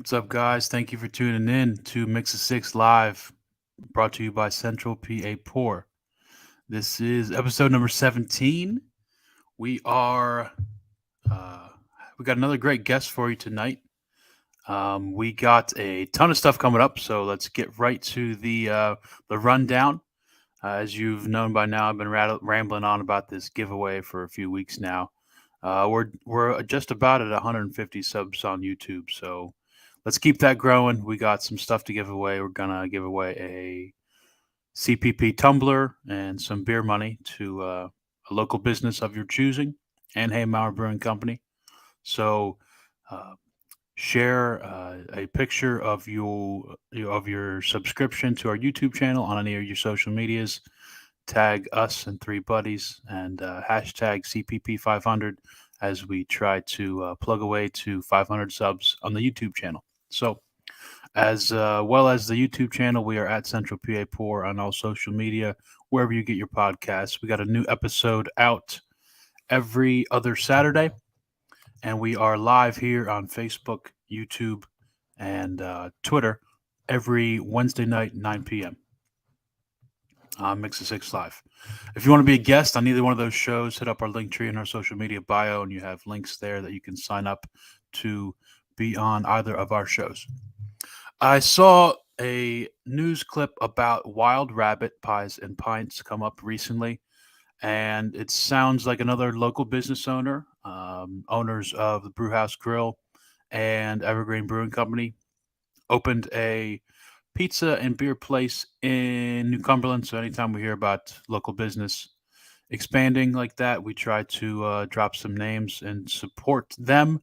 What's up, guys? Thank you for tuning in to Mix of Six Live, brought to you by Central PA Pour. This is episode number 17. We are, uh, we got another great guest for you tonight. We got a ton of stuff coming up, so let's get right to the rundown. As you've known by now, I've been rambling on about this giveaway for a few weeks now. We're just about at 150 subs on YouTube, so let's keep that growing. We got some stuff to give away. We're gonna give away a CPP tumbler and some beer money to a local business of your choosing and Haymauer Brewing Company. So uh, share a picture of your subscription to our YouTube channel on any of your social medias. Tag us and three buddies and hashtag CPP500 as we try to plug away to 500 subs on the YouTube channel. So, as well as the YouTube channel, we are at Central PA Pour on all social media, wherever you get your podcasts. We got a new episode out every other Saturday, and we are live here on Facebook, YouTube, and Twitter every Wednesday night, 9 p.m. Mix of Six Live. If you want to be a guest on either one of those shows, hit up our link tree in our social media bio, and you have links there that you can sign up to be on either of our shows. I saw a news clip about Wild Rabbit Pies and Pints come up recently, and it sounds like another local business owner, owners of the Brewhouse Grill and Evergreen Brewing Company, opened a pizza and beer place in New Cumberland. So anytime we hear about local business expanding like that, we try to drop some names and support them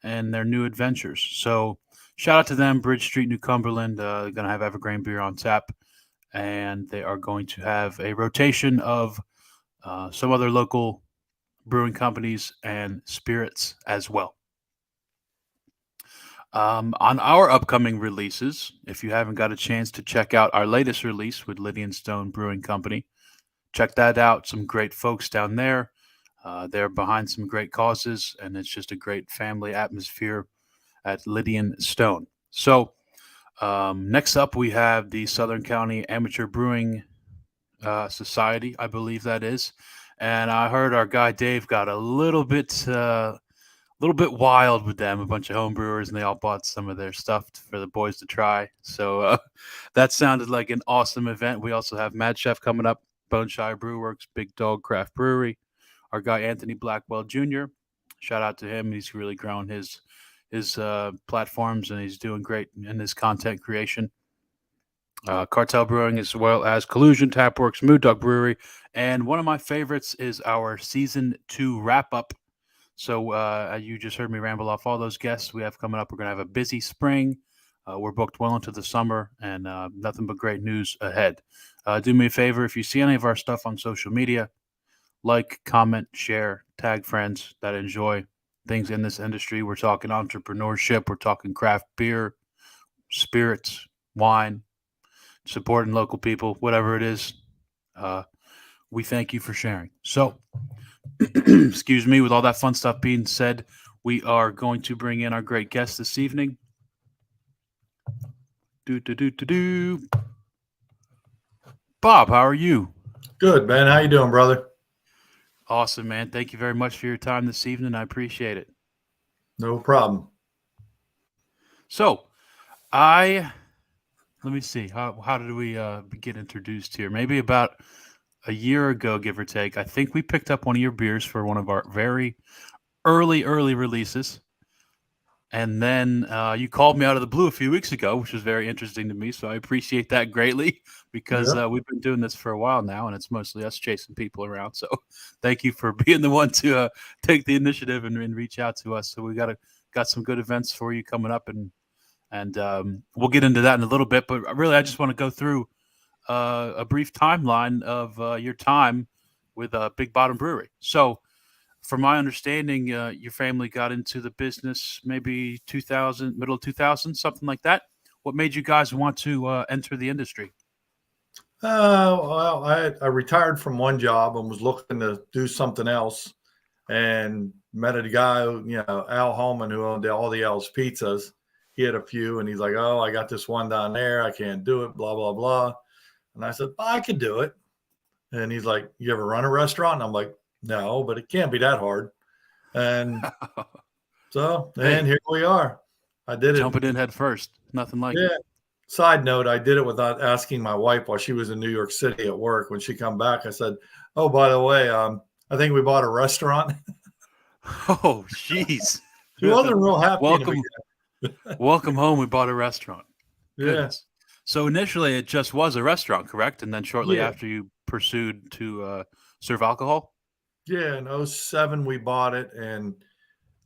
and their new adventures. So shout out to them, Bridge Street, New Cumberland. They're going to have Evergreen beer on tap, and they are going to have a rotation of some other local brewing companies and spirits as well. On our upcoming releases, if you haven't got a chance to check out our latest release with Lydian Stone Brewing Company, check that out. Some great folks down there. They're behind some great causes, and it's just a great family atmosphere at Lydian Stone. So next up, we have the Southern County Amateur Brewing Society, I believe that is. And I heard our guy Dave got a little bit wild with them, a bunch of home brewers, and they all bought some of their stuff for the boys to try. So that sounded like an awesome event. We also have Mad Chef coming up, Boneshire Brewworks, Big Dog Craft Brewery, our guy Anthony Blackwell Jr. Shout out to him. He's really grown his platforms, and he's doing great in his content creation. Cartel Brewing, as well as Collusion, Tapworks, Mood Dog Brewery, and one of my favorites is our Season 2 wrap-up. So you just heard me ramble off all those guests we have coming up. We're going to have a busy spring. We're booked well into the summer, and nothing but great news ahead. Do me a favor, if you see any of our stuff on social media, like, comment, share, tag friends that enjoy things in this industry. We're talking entrepreneurship. We're talking craft beer, spirits, wine, supporting local people, whatever it is. We thank you for sharing. So, excuse me, with all that fun stuff being said, we are going to bring in our great guest this evening. Bob, how are you? Good, man. How you doing, brother? Awesome, man. Thank you very much for your time this evening. I appreciate it. No problem. So, let me see. How did we get introduced here? Maybe about a year ago, give or take. I think we picked up one of your beers for one of our very early releases. And then you called me out of the blue a few weeks ago, which was very interesting to me. So I appreciate that greatly because we've been doing this for a while now, and it's mostly us chasing people around. So thank you for being the one to take the initiative and reach out to us. So we got some good events for you coming up, and we'll get into that in a little bit. But really, I just want to go through a brief timeline of your time with Big Bottom Brewery. So, from my understanding, your family got into the business maybe 2000, middle of 2000, something like that. What made you guys want to enter the industry? Well, I retired from one job and was looking to do something else, and met a guy, Al Holman, who owned all the L's Pizzas, he had a few, and he's like, "Oh, I got this one down there. I can't do it." Blah blah blah. And I said, "I could do it." And he's like, "You ever run a restaurant?" And I'm like, "No, but it can't be that hard." And so, and Hey, here we are. I did it. jumping in head first. Nothing like Yeah. it. Side note, I did it without asking my wife while she was in New York City at work. When she come back, I said, "Oh, by the way, I think we bought a restaurant." Oh, jeez. She wasn't real happy in the Welcome, beginning. welcome home. We bought a restaurant. Yeah. Goodness. So initially, it just was a restaurant, correct? And then shortly Yeah. after, you pursued to serve alcohol. Yeah. In '07, we bought it, and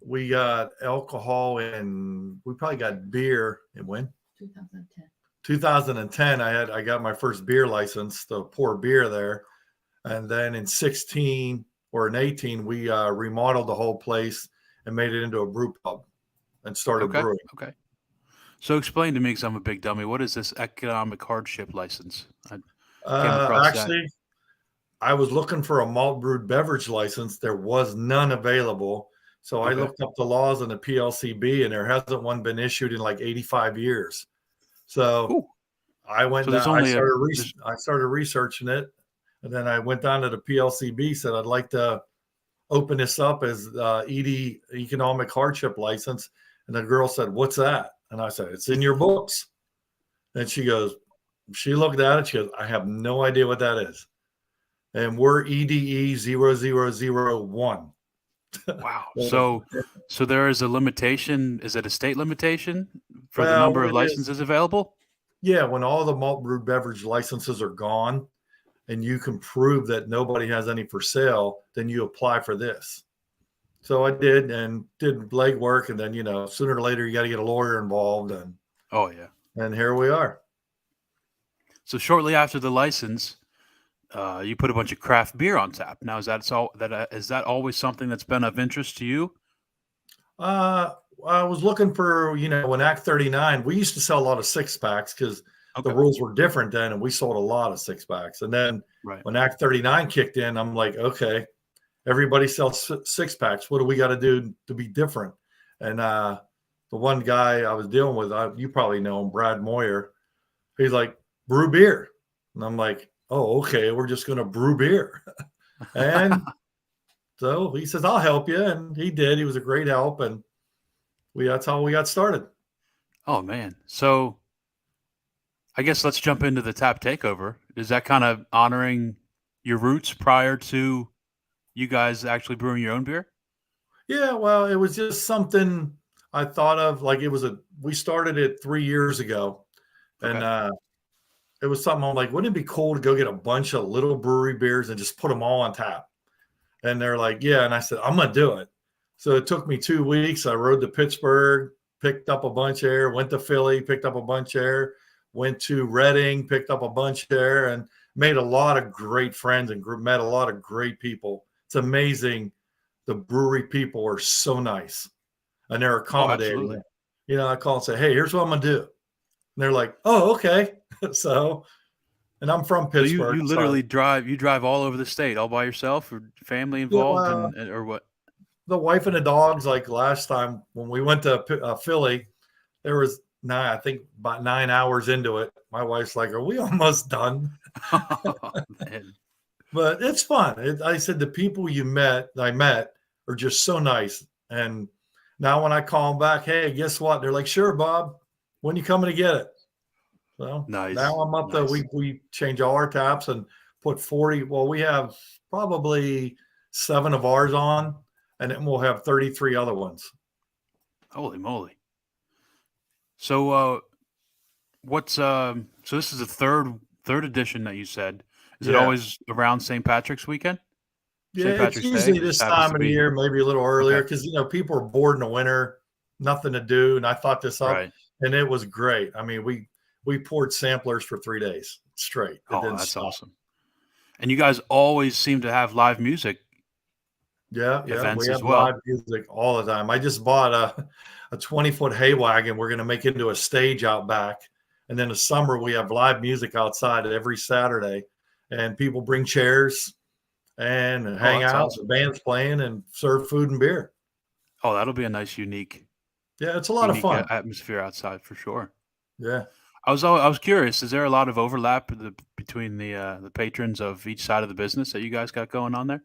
we got alcohol, and we probably got beer. And when? 2010. 2010, I got my first beer license to pour beer there. And then in 16 or in 18, we remodeled the whole place and made it into a brew pub and started Okay. brewing. Okay. So explain to me, because I'm a big dummy, what is this economic hardship license? I came across that. Actually, I was looking for a malt brewed beverage license. There was none available. So I Okay. looked up the laws in the PLCB, and there hasn't one been issued in like 85 years. So Ooh. I went So down, there's only I started researching it, and then I went down to the PLCB, said I'd like to open this up as ED economic hardship license. And the girl said, "What's that?" And I said, "It's in your books." And she looked at it. She goes, "I have no idea what that is." And we're EDE 0001. wow. So there is a limitation. Is it a state limitation for the Well, number what of it is, licenses available? yeah, when all the malt brewed beverage licenses are gone and you can prove that nobody has any for sale, then you apply for this. So I did and did legwork, and then sooner or later you got to get a lawyer involved, Oh yeah. and here we are. So shortly after the license, you put a bunch of craft beer on tap. Now, is that always something that's been of interest to you? I was looking for, when Act 39, we used to sell a lot of six packs because the Okay. rules were different then, and we sold a lot of six packs. And then Right. when Act 39 kicked in, I'm like, okay, everybody sells six packs. What do we got to do to be different? And the one guy I was dealing with, you probably know him, Brad Moyer. He's like, brew beer. And I'm like, oh, okay, we're just going to brew beer. And so he says, I'll help you. And he did. He was a great help. And that's how we got started. Oh man. So I guess let's jump into the tap takeover. Is that kind of honoring your roots prior to you guys actually brewing your own beer? Yeah, well, it was just something I thought of. Like we started it 3 years ago. And Okay. it was something I'm like, wouldn't it be cool to go get a bunch of little brewery beers and just put them all on tap? And they're like, yeah. And I said, I'm going to do it. So it took me 2 weeks. I rode to Pittsburgh, picked up a bunch there, went to Philly, picked up a bunch there, went to Reading, picked up a bunch there, and made a lot of great friends and met a lot of great people. It's amazing. The brewery people are so nice and they're Oh, accommodating. absolutely. I call and say, hey, here's what I'm going to do. And they're like, oh, okay. So, and I'm from So Pittsburgh. you literally drive all over the state all by yourself, or family Yeah, involved, and or what? the wife and the dogs, like last time when we went to Philly, there was I think about 9 hours into it. My wife's like, are we almost done? Oh, man. But it's fun. I said the people I met are just so nice. And now when I call them back, hey, guess what? They're like, sure, Bob. When you coming to get it? So Nice. now I'm up to Nice. we change all our taps and put 40. Well, we have probably 7 of ours on, and then we'll have 33 other ones. Holy moly. So so this is the third edition that you said. Is it Yeah. always around St. Patrick's weekend? Yeah, St. it's Patrick's Day? usually It just this happens time to of the be. year, maybe a little earlier, Okay. because people are bored in the winter, nothing to do. And I thought this up, Right. and it was great. I mean, we poured samplers for 3 days straight. It Oh, didn't that's stop. awesome. And you guys always seem to have live music Yeah, we events as have live well. music all the time. I just bought a 20-foot hay wagon. We're going to make into a stage out back, and then the summer we have live music outside every Saturday, and people bring chairs and Oh, hang that's out. The awesome. band's playing and serve food and beer. Oh, that'll be a nice, unique Yeah, it's a lot of Unique fun. atmosphere outside for sure. Yeah. I was curious. Is there a lot of overlap between the patrons of each side of the business that you guys got going on there?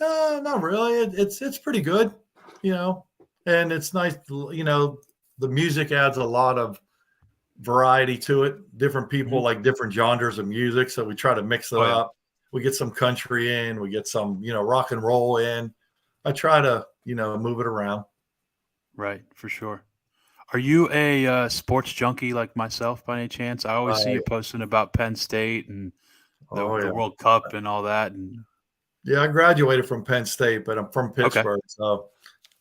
Not really. It's pretty good, you know, and it's nice. The music adds a lot of variety to it. Different people Hmm. like different genres of music, so we try to mix it Oh yeah, up. We get some country in, we get some, rock and roll in. I try to, move it around. right, for sure. Are you a sports junkie like myself by any chance? I always see Uh, you posting about Penn State and oh the yeah, World Cup and all that. And yeah. I graduated from Penn State, but I'm from okay, Pittsburgh, so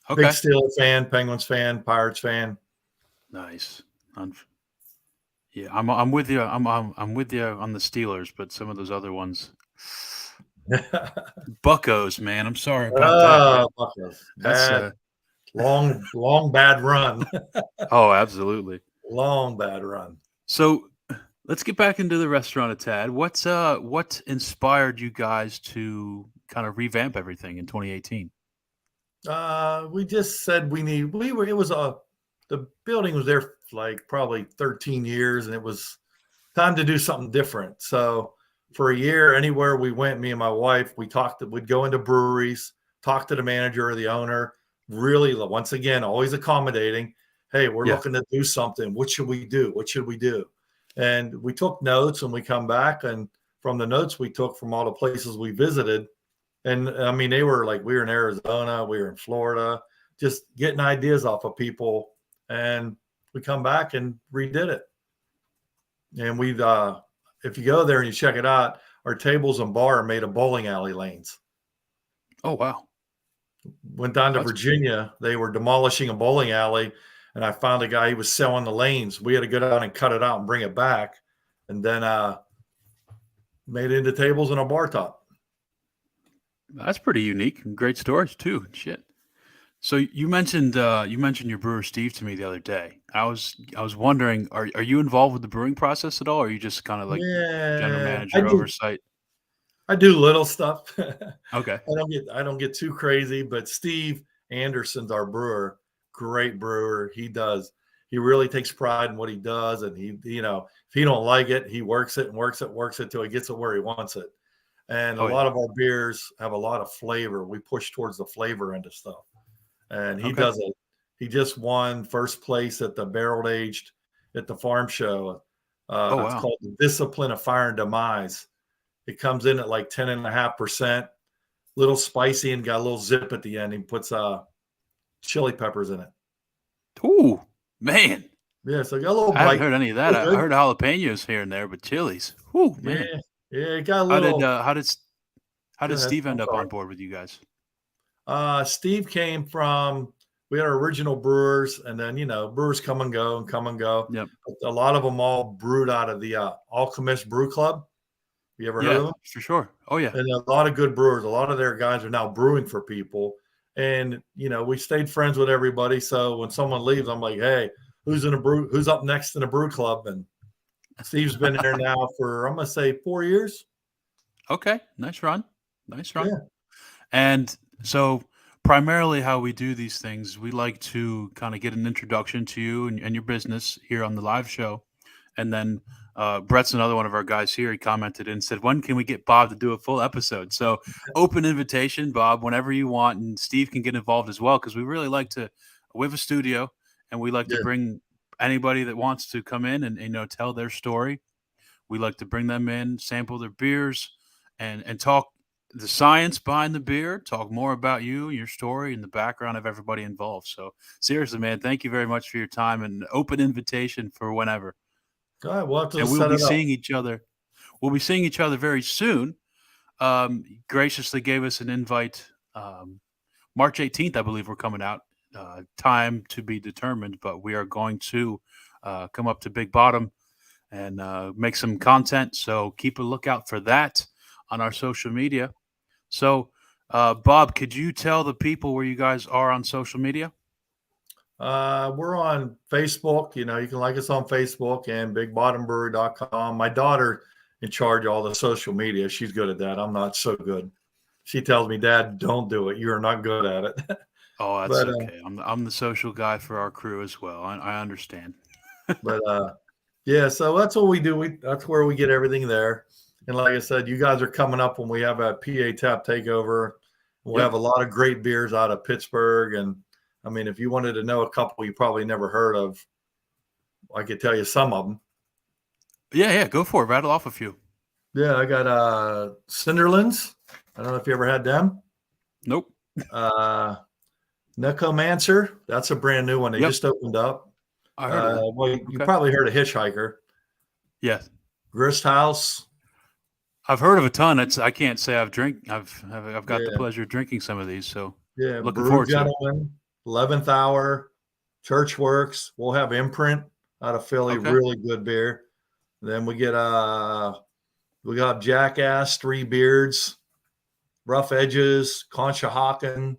big okay, Steelers fan, Penguins fan, Pirates fan. nice. Yeah, I'm with you. I'm with you on the Steelers, but some of those other ones, Buckos, man. I'm sorry about that. Buckeyes. That's Bad, long, bad run. oh, absolutely. Long, bad run. So let's get back into the restaurant a tad. What inspired you guys to kind of revamp everything in 2018? We just said it was the building was there for like probably 13 years, and it was time to do something different. So for a year, anywhere we went, me and my wife, we'd go into breweries, talk to the manager or the owner, really, once again, always accommodating. Hey, we're Yeah. looking to do something. What should we do? What should we do? And we took notes, and we come back, and from the notes we took from all the places we visited, and I mean, they were like, we were in Arizona, we were in Florida, just getting ideas off of people. And we come back and redid it. And if you go there and you check it out, our tables and bar are made of bowling alley lanes. Oh wow. Went down to That's Virginia, they were demolishing a bowling alley, and I found a guy, he was selling the lanes. We had to go down and cut it out and bring it back, and then made it into tables and a bar top. that's pretty unique and great stories too. Shit. So you mentioned your brewer Steve to me the other day. I was wondering, are you involved with the brewing process at all, or are you just kind of like general Yeah, manager oversight? I do little stuff. Okay. I don't get too crazy, but Steve Anderson's our brewer, great brewer. He really takes pride in what he does, and if he don't like it, he works it and works it till he gets it where he wants it. And a Oh yeah. lot of our beers have a lot of flavor. We push towards the flavor end of stuff, and he Okay. does it. He just won first place at the barrel aged at the farm show. Oh It's wow. called the Discipline of Fire and Demise. It comes in at like 10.5%, little spicy and got a little zip at the end. He puts chili peppers in it. Ooh, man. Yeah, so it got a little I haven't bite. heard any of that. Really I good. heard jalapenos here and there, but chilies. Whoo, Yeah, man. yeah, it got a How did little. how Go did ahead. Steve I'm end up sorry. on board with you guys? Steve came from. We had our original brewers, and then brewers come and go and come and go. Yep. A lot of them all brewed out of the Alchemist Brew Club. You ever heard of Yeah, them? for sure. Oh yeah. And a lot of good brewers. A lot of their guys are now brewing for people. And we stayed friends with everybody. So when someone leaves, I'm like, hey, who's up next in the brew club? And Steve's been there now for, I'm gonna say, 4 years. Okay, nice run. Nice run. Yeah. And so primarily how we do these things, we like to kind of get an introduction to you and your business here on the live show. And then Brett's another one of our guys here. He commented and said, when can we get Bob to do a full episode? So open invitation, Bob, whenever you want. And Steve can get involved as well, because we really like to, we have a studio and we like to Yeah. bring anybody that wants to come in and tell their story. We like to bring them in, sample their beers, and talk the science behind the beer, talk more about you, your story, and the background of everybody involved. So seriously, man, thank you very much for your time and open invitation for whenever. All right. We'll have to And we'll set be it up. seeing each other. We'll be seeing each other very soon. Graciously gave us an invite. March 18th, I believe we're coming out. Time to be determined, but we are going to come up to Big Bottom and make some content. So keep a lookout for that on our social media. So, Bob, could you tell the people where you guys are on social media? We're on Facebook. You can like us on Facebook and bigbottombrewery.com. My daughter in charge of all the social media. She's good at that. I'm not so good. She tells me, Dad, don't do it. You're not good at it. Oh, that's But okay. I'm the social guy for our crew as well. I understand. but yeah, so that's what we do. That's where we get everything there. And like I said, you guys are coming up when we have a PA Tap takeover. We'll Yep. have a lot of great beers out of Pittsburgh. And I mean, if you wanted to know a couple you probably never heard of, I could tell you some of them. Yeah, go for it. Rattle off a few. Yeah, I got Cinderlands. I don't know if you ever had them. Nope. Uh, Necromancer. That's a brand new one. They Yep. just opened up. I heard of them. Well, you Okay. probably heard of Hitchhiker. Yes. Grist House. I've heard of a ton. I can't say I've got the Yeah. pleasure of drinking some of these, so Yeah. looking Brew forward to it. Gentleman. 11th Hour. Churchworks. We'll have Imprint out of Philly. Okay. Really good beer. Then we got Jackass, Three Beards, Rough Edges, Conshohocken,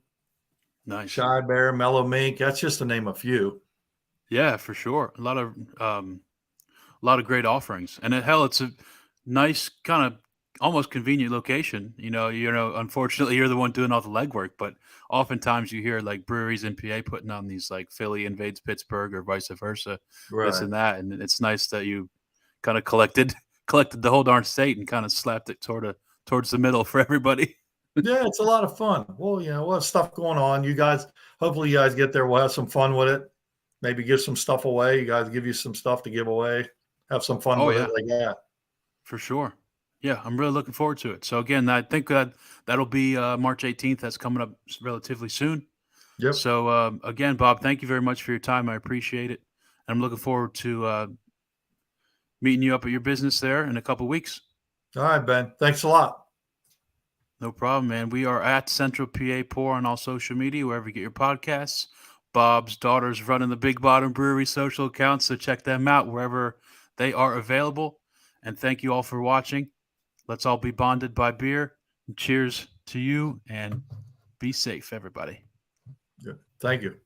Nice. Shy Bear, Mellow Mink. That's just to name a few. Yeah, for sure. A lot of great offerings, and hell, it's a nice kind of almost convenient location. Unfortunately, you're the one doing all the legwork, but oftentimes you hear like breweries in PA putting on these like Philly invades Pittsburgh or vice versa, this Right. and that, and it's nice that you kind of collected the whole darn state and kind of slapped it towards the middle for everybody. Yeah, it's a lot of fun. Well, we'll have stuff going on. Hopefully you guys get there. We'll have some fun with it. Maybe give some stuff away. You guys give you some stuff to give away. Have some fun Oh with yeah, it like that. for sure. Yeah, I'm really looking forward to it. So again, I think that'll be March 18th. That's coming up relatively soon. Yep. So again, Bob, thank you very much for your time. I appreciate it. And I'm looking forward to meeting you up at your business there in a couple weeks. All right, Ben. Thanks a lot. No problem, man. We are at Central PA Pour on all social media, wherever you get your podcasts. Bob's daughter's running the Big Bottom Brewery social accounts, so check them out wherever they are available. And thank you all for watching. Let's all be bonded by beer. Cheers to you, and be safe, everybody. Good. Thank you.